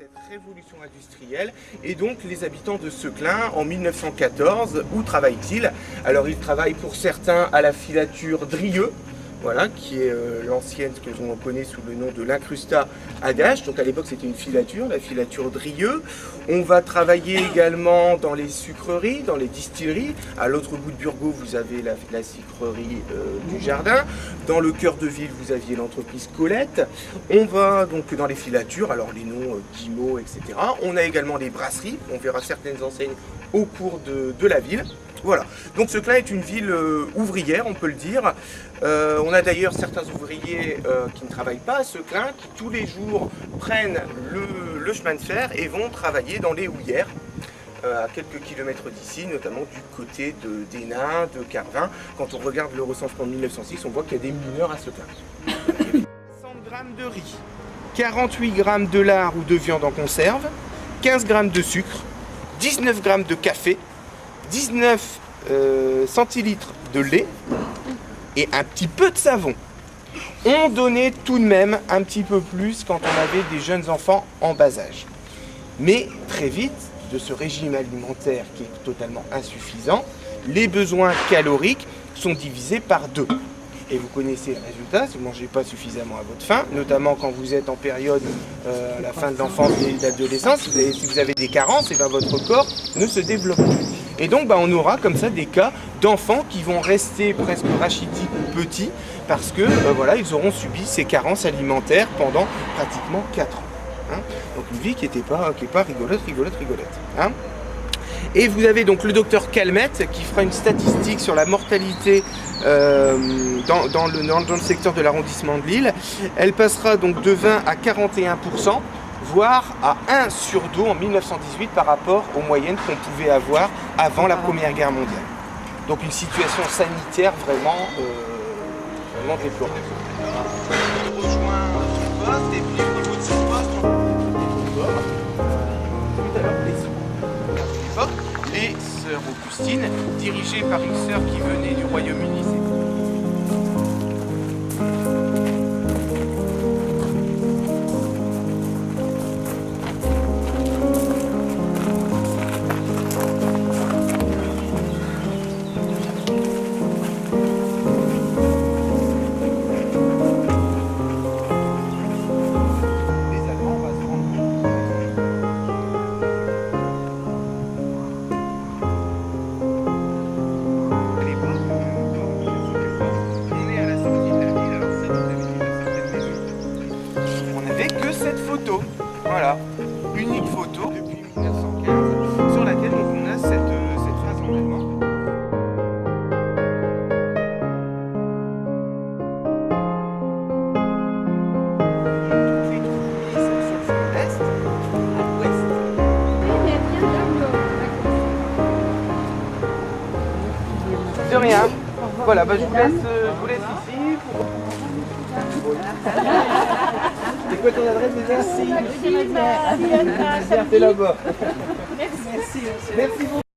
cette révolution industrielle. Et donc les habitants de Seclin, en 1914, où travaillent-ils? Alors ils travaillent pour certains à la filature Drieux, voilà, qui est l'ancienne, ce que l'on connaît sous le nom de l'incrustat à gage. Donc à l'époque c'était une filature, la filature Drieux. On va travailler également dans les sucreries, dans les distilleries. À l'autre bout de Burgos, vous avez la sucrerie du Jardin. Dans le cœur de ville, vous aviez l'entreprise Colette. On va donc dans les filatures, alors les noms Guimau, etc. On a également les brasseries. On verra certaines enseignes au cours de la ville. Voilà, donc Seclin est une ville ouvrière, on peut le dire. On a d'ailleurs certains ouvriers qui ne travaillent pas à Seclin, qui tous les jours prennent le chemin de fer et vont travailler dans les houillères, à quelques kilomètres d'ici, notamment du côté d'Hénin, de Carvin. Quand on regarde le recensement de 1906, on voit qu'il y a des mineurs à Seclin. 100 g de riz, 48 g de lard ou de viande en conserve, 15 g de sucre, 19 g de café, 19 centilitres de lait et un petit peu de savon. On donnait tout de même un petit peu plus quand on avait des jeunes enfants en bas âge. Mais très vite, de ce régime alimentaire qui est totalement insuffisant, les besoins caloriques sont divisés par 2. Et vous connaissez le résultat, si vous ne mangez pas suffisamment à votre faim, notamment quand vous êtes en période à la fin de l'enfance et de l'adolescence, si vous avez des carences, et bien votre corps ne se développe plus. Et donc on aura comme ça des cas d'enfants qui vont rester presque rachitiques ou petits parce que voilà, ils auront subi ces carences alimentaires pendant pratiquement 4 ans. Hein. Donc une vie qui n'est pas rigolote. Hein. Et vous avez donc le docteur Calmette qui fera une statistique sur la mortalité dans le secteur de l'arrondissement de Lille. Elle passera donc de 20 à 41%, voire à 1 sur 2 en 1918 par rapport aux moyennes qu'on pouvait avoir avant la Première Guerre mondiale. Donc une situation sanitaire vraiment déplorable. On rejoint son poste et puis au niveau de son poste, les sœurs Augustines, dirigées par une sœur qui venait du Royaume-Uni. Voilà, unique photo depuis 1915 sur laquelle on a cette phrase en allemand. Toutes les tournées sont sur l'est à l'ouest. De rien. Voilà, je vous laisse ici. C'est quoi ton adresse déjà? Merci. Merci là-bas. Merci beaucoup.